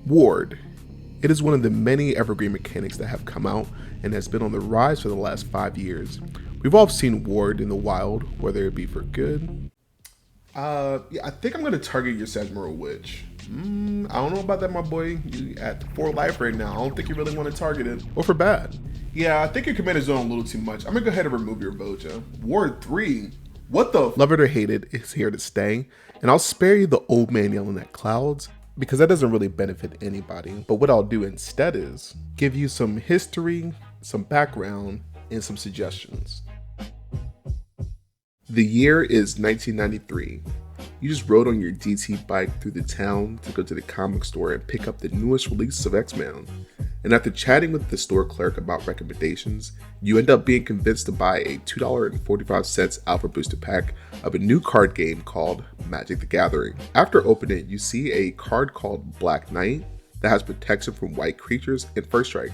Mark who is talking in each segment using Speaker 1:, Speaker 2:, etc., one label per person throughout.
Speaker 1: Ward. It is one of the many evergreen mechanics that have come out and has been on the rise for the last 5 years. We've all seen Ward in the wild, whether it be for good. Yeah, I think I'm gonna target your Sagmeral Witch. I don't know about that, my boy. You at 4 life right now. I don't think you really want to target it. Or for bad. Yeah, I think your commander's doing a little too much. I'm gonna go ahead and remove your Boja. Ward 3. What the? Love it or hate it, it's here to stay. And I'll spare you the old man yelling at clouds, because that doesn't really benefit anybody. But what I'll do instead is give you some history, some background, and some suggestions. The year is 1993. You just rode on your DT bike through the town to go to the comic store and pick up the newest release of X-Men. And after chatting with the store clerk about recommendations, you end up being convinced to buy a $2.45 Alpha Booster pack of a new card game called Magic the Gathering. After opening it, you see a card called Black Knight that has protection from white creatures and First Strike.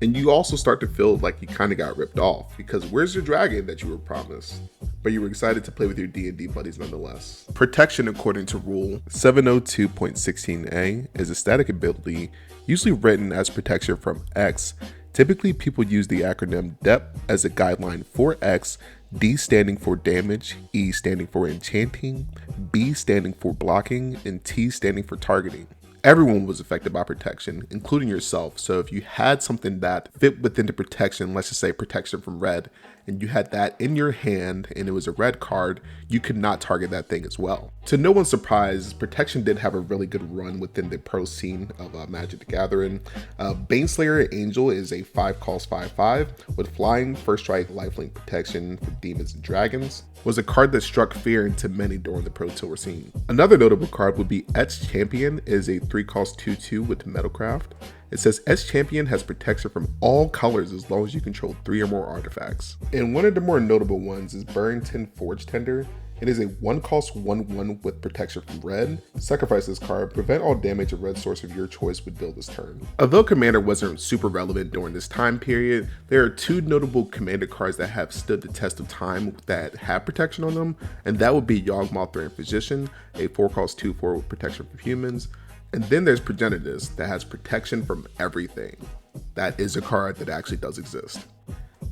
Speaker 1: And you also start to feel like you kind of got ripped off, because where's your dragon that you were promised? But you were excited to play with your D&D buddies nonetheless. Protection, according to Rule 702.16a, is a static ability usually written as protection from X. Typically, people use the acronym DEP as a guideline for X, D standing for damage, E standing for enchanting, B standing for blocking, and T standing for targeting. Everyone was affected by protection, including yourself. So if you had something that fit within the protection, let's just say protection from red, and you had that in your hand and it was a red card, you could not target that thing as well. To no one's surprise, protection did have a really good run within the pro scene of Magic the Gathering. Baneslayer Angel is a 5 cost 5/5 with flying, first strike, lifelink protection for demons and dragons. Was a card that struck fear into many during the Pro Tour scene. Another notable card would be Etched Champion, is a 3 cost 2/2 with Metalcraft. It says Etched Champion has protection from all colors as long as you control 3 or more artifacts. And one of the more notable ones is Burrington Forge Tender. It is a 1 cost 1/1 with protection from red. Sacrifice this card, prevent all damage a red source of your choice would deal this turn. Although Commander wasn't super relevant during this time period, there are 2 notable Commander cards that have stood the test of time that have protection on them, and that would be Yawgmoth Threatened Physician, a 4 cost 2/4 with protection from humans. And then there's Progenitus that has protection from everything. That is a card that actually does exist.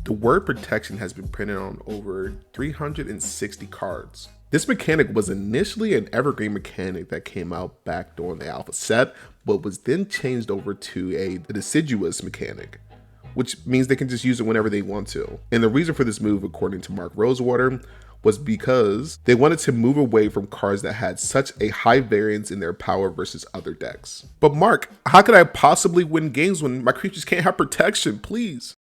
Speaker 1: The word protection has been printed on over 360 cards. This mechanic was initially an evergreen mechanic that came out back during the alpha set, but was then changed over to a deciduous mechanic, which means they can just use it whenever they want to. And the reason for this move, according to Mark Rosewater, was because they wanted to move away from cards that had such a high variance in their power versus other decks. But Mark, how could I possibly win games when my creatures can't have protection, please?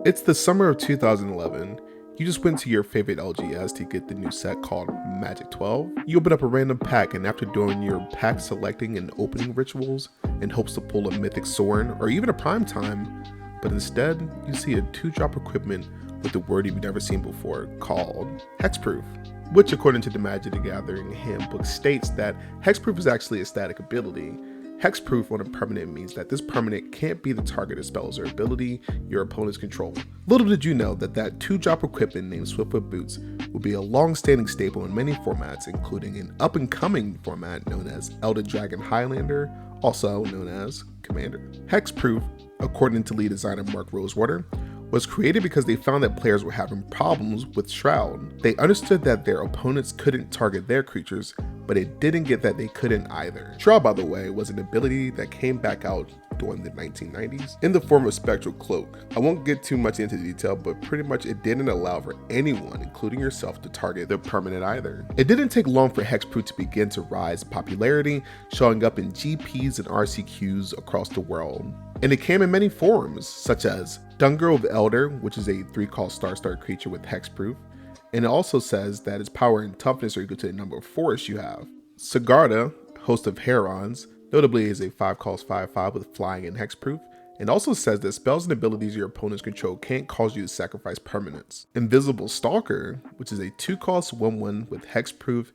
Speaker 1: It's the summer of 2011. You just went to your favorite LGS to get the new set called Magic 12. You open up a random pack, and after doing your pack selecting and opening rituals in hopes to pull a Mythic Sorin or even a Prime Time, but instead you see a 2-drop equipment with a word you've never seen before called Hexproof, which according to the Magic the Gathering handbook states that Hexproof is actually a static ability. Hexproof on a permanent means that this permanent can't be the target of spells or ability your opponents control. Little did you know that 2-drop equipment named Swiftfoot Boots will be a long-standing staple in many formats, including an up-and-coming format known as Elder Dragon Highlander, also known as Commander. Hexproof, according to lead designer Mark Rosewater, was created because they found that players were having problems with Shroud. They understood that their opponents couldn't target their creatures, but it didn't get that they couldn't either. Shroud, by the way, was an ability that came back out during the 1990s in the form of Spectral Cloak. I won't get too much into detail, but pretty much it didn't allow for anyone, including yourself, to target the permanent either. It didn't take long for Hexproof to begin to rise in popularity, showing up in GPs and RCQs across the world. And it came in many forms, such as Dungrove Elder, which is a 3 cost star creature with Hexproof, and it also says that its power and toughness are equal to the number of forests you have. Sigarda, host of Herons, notably is a 5 cost 5/5 with flying and hexproof, and also says that spells and abilities your opponents control can't cause you to sacrifice permanents. Invisible Stalker, which is a 2 cost 1/1 with hexproof,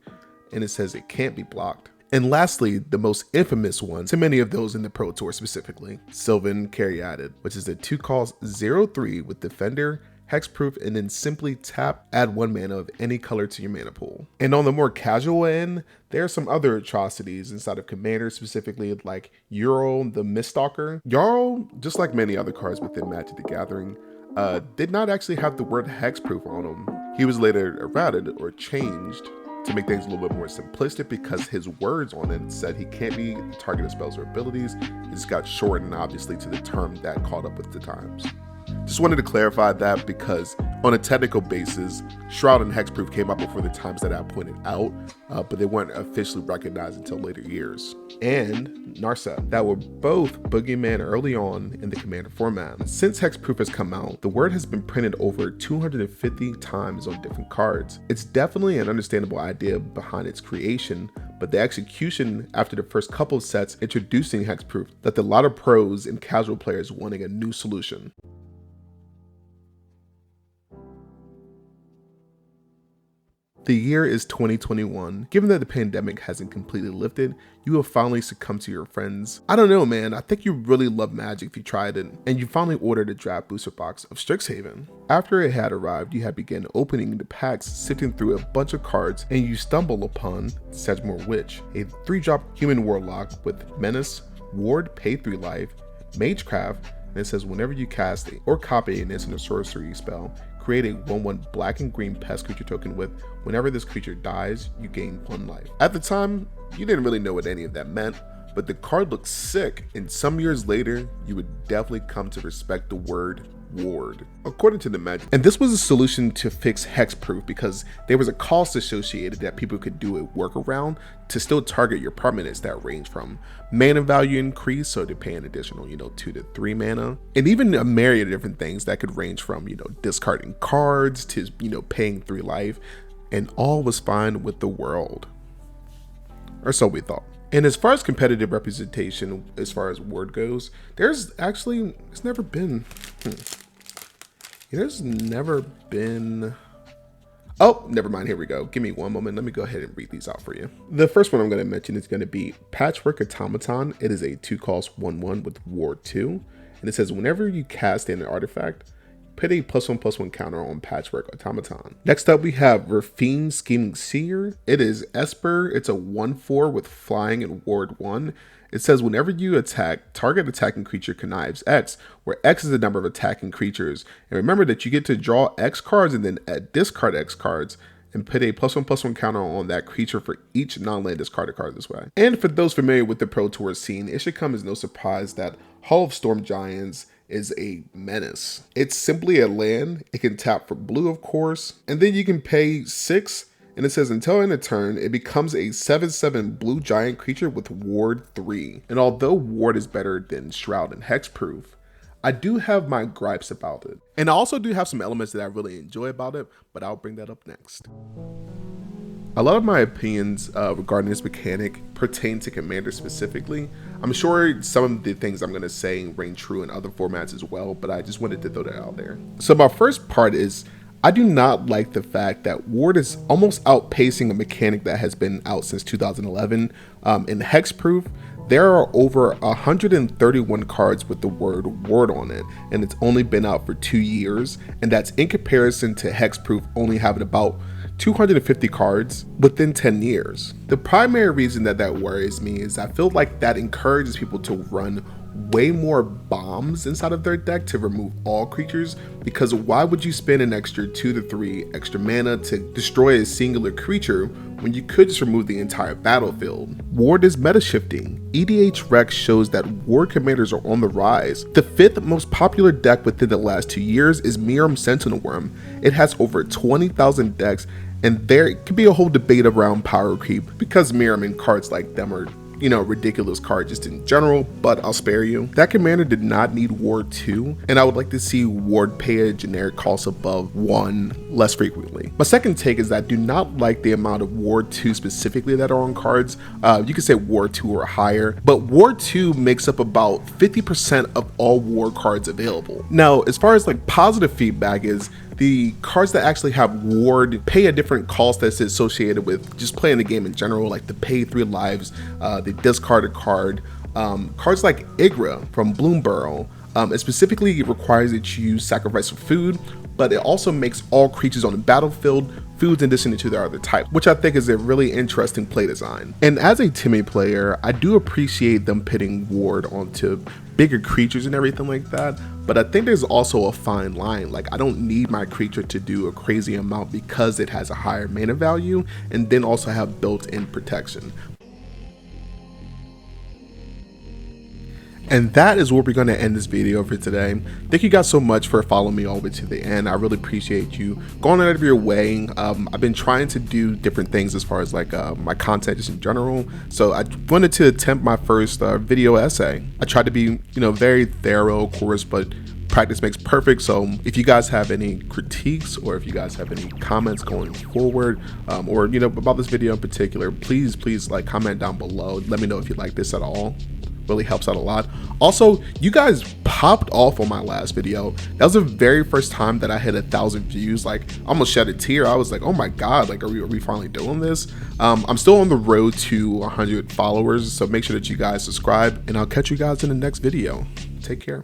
Speaker 1: and it says it can't be blocked. And lastly, the most infamous one to many of those in the Pro Tour specifically, Sylvan Caryatid, which is a 2 cost 0/3 with Defender, hexproof, and then simply tap, add 1 mana of any color to your mana pool. And on the more casual end, there are some other atrocities inside of Commander, specifically like Jarl the Miststalker. Jarl, just like many other cards within Magic the Gathering, did not actually have the word hexproof on him. He was later errated or changed to make things a little bit more simplistic because his words on it said he can't be the target of spells or abilities. It just got shortened, obviously, to the term that caught up with the times. Just wanted to clarify that because on a technical basis, Shroud and Hexproof came out before the times that I pointed out, but they weren't officially recognized until later years. And Narset, that were both Boogeyman early on in the Commander format. Since Hexproof has come out, the word has been printed over 250 times on different cards. It's definitely an understandable idea behind its creation, but the execution after the first couple of sets introducing Hexproof left a lot of pros and casual players wanting a new solution. The year is 2021. Given that the pandemic hasn't completely lifted, you will finally succumb to your friends. I don't know, man. I think you really love Magic if you tried it, and you finally ordered a draft booster box of Strixhaven. After it had arrived, you had begun opening the packs, sifting through a bunch of cards, and you stumble upon Sedgemoor Witch, a 3-drop human warlock with Menace, Ward, pay 3 life, Magecraft, and it says whenever you cast or copy an instant or sorcery spell, create a 1/1 black and green pest creature token with whenever this creature dies, you gain 1 life. At the time, you didn't really know what any of that meant, but the card looked sick, and some years later, you would definitely come to respect the word ward, according to the Magic. And this was a solution to fix hexproof because there was a cost associated that people could do a workaround to still target your permanents that range from mana value increase, so to pay an additional 2 to 3 mana, and even a myriad of different things that could range from discarding cards to paying 3 life, and all was fine with the world, or so we thought. And as far as competitive representation, as far as word goes, it's never been, oh, never mind, here we go. Give me one moment, let me go ahead and read these out for you. The first one I'm gonna mention is gonna be Patchwork Automaton. It is a 2-cost 1/1 with Ward 2, and it says whenever you cast an artifact, put a +1/+1 counter on Patchwork Automaton. Next up, we have Rafine Scheming Seer. It is Esper. It's a 1/4 with flying and Ward 1. It says whenever you attack, target attacking creature connives X, where X is the number of attacking creatures. And remember that you get to draw X cards and then discard X cards, and put a +1/+1 counter on that creature for each non-land discarded card this way. And for those familiar with the Pro Tour scene, it should come as no surprise that Hall of Storm Giants is a menace. It's simply a land. It can tap for blue, of course, and then you can pay 6, and it says until end of turn, it becomes a 7/7 blue giant creature with Ward 3. And although Ward is better than Shroud and Hexproof, I do have my gripes about it. And I also do have some elements that I really enjoy about it, but I'll bring that up next. A lot of my opinions regarding this mechanic pertain to Commander specifically. I'm sure some of the things I'm going to say ring true in other formats as well, but I just wanted to throw that out there. So my first part is, I do not like the fact that Ward is almost outpacing a mechanic that has been out since 2011. In Hexproof, there are over 131 cards with the word Ward on it, and it's only been out for 2 years, and that's in comparison to Hexproof only having about 250 cards within 10 years. The primary reason that worries me is I feel like that encourages people to run way more bombs inside of their deck to remove all creatures, because why would you spend an extra 2 to 3 extra mana to destroy a singular creature when you could just remove the entire battlefield? Ward is meta shifting. EDH Rec shows that Ward commanders are on the rise. The 5th most popular deck within the last 2 years is Miirm Sentinel Worm. It has over 20,000 decks, and there could be a whole debate around power creep because Miirm and cards like them are ridiculous card just in general, but I'll spare you. That commander did not need Ward 2, and I would like to see Ward pay a generic cost above 1 less frequently. My second take is that I do not like the amount of Ward 2 specifically that are on cards. You could say Ward 2 or higher, but Ward 2 makes up about 50% of all Ward cards available. Now, as far as positive feedback is, the cards that actually have Ward pay a different cost that's associated with just playing the game in general, like the pay 3 lives, the discard a card. Cards like Igra from Bloomburrow, it specifically requires that you use sacrifice for food, but it also makes all creatures on the battlefield foods in addition to their other types, which I think is a really interesting play design. And as a timid player, I do appreciate them pitting ward onto bigger creatures and everything like that, but I think there's also a fine line. Like, I don't need my creature to do a crazy amount because it has a higher mana value and then also have built-in protection. And that is where we're going to end this video for today. Thank you guys so much for following me all the way to the end. I really appreciate you going out of your way. I've been trying to do different things as far as like my content just in general. So I wanted to attempt my first video essay. I tried to be, very thorough, of course, but practice makes perfect. So if you guys have any critiques or if you guys have any comments going forward, or about this video in particular, please like comment down below. Let me know if you like this at all. Really helps out a lot. Also, you guys popped off on my last video. That was the very first time that I hit 1,000 views. Like, I almost shed a tear. I was like, oh my god, like, are we finally doing this? I'm still on the road to 100 followers, so make sure that you guys subscribe, and I'll catch you guys in the next video. Take care.